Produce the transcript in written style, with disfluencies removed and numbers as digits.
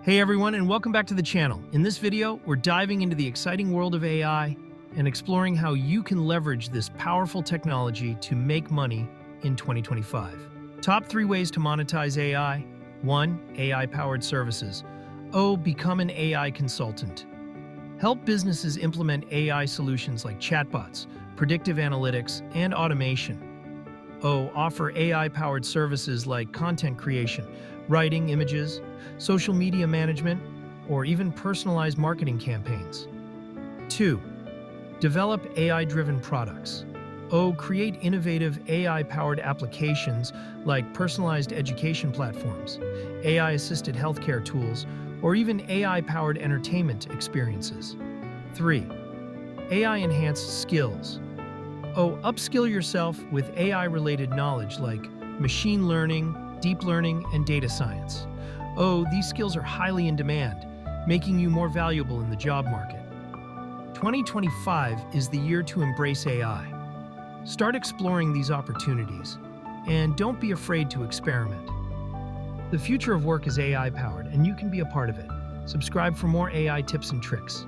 Hey everyone, and welcome back to the channel. In this video, we're diving into the exciting world of AI and exploring how you can leverage this powerful technology to make money in 2025. Top 3 ways to monetize AI. 1. AI-powered services. Become an AI consultant. Help businesses implement AI solutions like chatbots, predictive analytics, and automation. Offer AI-powered services like content creation, writing, images, social media management, or even personalized marketing campaigns. 2. Develop AI-driven products. Create innovative AI-powered applications like personalized education platforms, AI-assisted healthcare tools, or even AI-powered entertainment experiences. 3. AI-enhanced skills. Upskill yourself with AI-related knowledge like machine learning, deep learning, and data science. These skills are highly in demand, making you more valuable in the job market. 2025 is the year to embrace AI. Start exploring these opportunities, and don't be afraid to experiment. The future of work is AI-powered, and you can be a part of it. Subscribe for more AI tips and tricks.